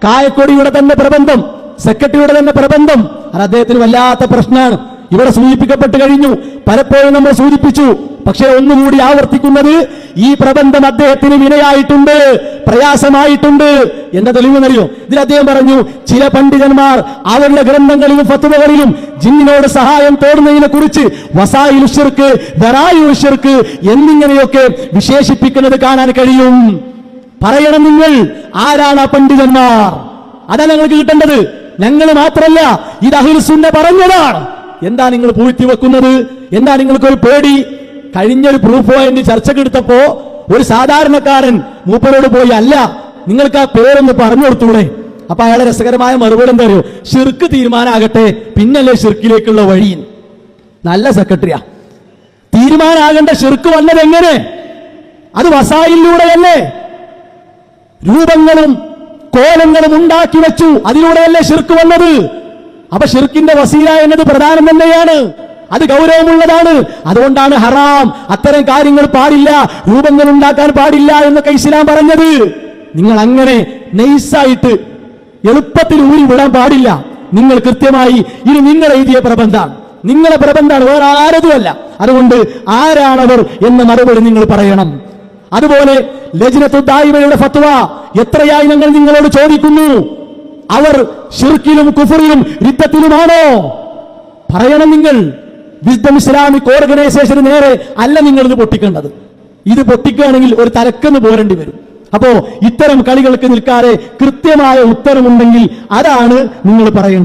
കായക്കൊടിയുടെ തന്നെ പ്രബന്ധം, സെക്രട്ടറിയുടെ തന്നെ പ്രബന്ധം, അത് അദ്ദേഹത്തിന് വല്ലാത്ത പ്രശ്നമാണ്. ഇവിടെ സൂചിപ്പിക്കപ്പെട്ട് കഴിഞ്ഞു, പലപ്പോഴും നമ്മൾ സൂചിപ്പിച്ചു. പക്ഷേ ഒന്നുകൂടി ആവർത്തിക്കുന്നത്, ഈ പ്രബന്ധം അദ്ദേഹത്തിന് വിനയായിട്ടുണ്ട്, പ്രയാസമായിട്ടുണ്ട്. എന്താ തെളിവെന്നറിയോ? ഇതിൽ അദ്ദേഹം പറഞ്ഞു, ചില പണ്ഡിതന്മാർ അവരുടെ ഗ്രന്ഥങ്ങളിലും ഫത്വകളിലും ജിന്നിനോട് സഹായം തേടുന്നതിനെ കുറിച്ച് വസായിലു ശിർക്ക്, ദറായിഉ ശിർക്ക് എന്നിങ്ങനെയൊക്കെ വിശേഷിപ്പിക്കുന്നത് കാണാൻ കഴിയും. പറയണം നിങ്ങൾ, ആരാണ് ആ പണ്ഡിതന്മാർ? അതാണ് ഞങ്ങൾക്ക് കിട്ടേണ്ടത്. ഞങ്ങൾ മാത്രല്ല, ഇത് അഹ്ലുസ് സുന്ന പറഞ്ഞതാണ്. എന്താ നിങ്ങൾ പൂഴ്ത്തി വെക്കുന്നത്? എന്താ നിങ്ങൾക്കൊരു പേടി? കഴിഞ്ഞൊരു പ്രൂഫ് പോയിന്റ് ചർച്ചക്കെടുത്തപ്പോ ഒരു സാധാരണക്കാരൻ മൂപ്പരോട് പോയി, അല്ല നിങ്ങൾക്ക് ആ പേരൊന്ന് പറഞ്ഞു കൊടുത്തൂടെ? അപ്പൊ അയാളെ രസകരമായ മറുപടി എന്താ അറിയോ? ശിർക്ക് തീരുമാനാകട്ടെ, പിന്നല്ലേ ശിർക്കിലേക്കുള്ള വഴി. നല്ല സെക്രട്ടറിയാ. തീരുമാനാകേണ്ട ശിർക്ക് വന്നത് എങ്ങനെ? അത് വസായിലൂടെയല്ലേ? രൂപങ്ങളും കോലങ്ങളും ഉണ്ടാക്കി വെച്ചു, അതിലൂടെയല്ലേ ശിർക്ക് വന്നത്? അപ്പൊ ശിർക്കിന്റെ വസീല എന്നത് പ്രധാനം തന്നെയാണ്, അത് ഗൗരവമുള്ളതാണ്. അതുകൊണ്ടാണ് ഹറാം, അത്തരം കാര്യങ്ങൾ പാടില്ല, രൂപങ്ങൾ ഉണ്ടാക്കാൻ പാടില്ല എന്നൊക്കെ ഇസ്ലാം പറഞ്ഞത്. നിങ്ങൾ അങ്ങനെ നൈസായിട്ട് എളുപ്പത്തിൽ ഊരി വിടാൻ പാടില്ല. നിങ്ങൾ കൃത്യമായി, ഇനി നിങ്ങൾ എഴുതിയ പ്രബന്ധമാണ്, നിങ്ങളെ പ്രബന്ധമാണ്, വേറെ ആരതുമല്ല. അതുകൊണ്ട് ആരാണവർ എന്ന മറുപടി നിങ്ങൾ പറയണം. അതുപോലെ ലജ്നത്തു ദായിമയുടെ ഫത്വ എത്രയായി ഞങ്ങൾ നിങ്ങളോട് ചോദിക്കുന്നു. അവർ ശിർക്കിലും കുഫറിലും റിദ്ദത്തിലുമാണോ? പറയണം നിങ്ങൾ. വിസ്ഡം ഇസ്ലാമിക് ഓർഗനൈസേഷന് നേരെ അല്ല നിങ്ങൾ ഇത് പൊട്ടിക്കേണ്ടത്. ഇത് പൊട്ടിക്കുകയാണെങ്കിൽ ഒരു തലക്കെന്ന് പോരേണ്ടി വരും. അപ്പോ ഇത്തരം കളികൾക്ക് നിൽക്കാതെ കൃത്യമായ ഉത്തരമുണ്ടെങ്കിൽ അതാണ് നിങ്ങൾ പറയേണ്ടത്.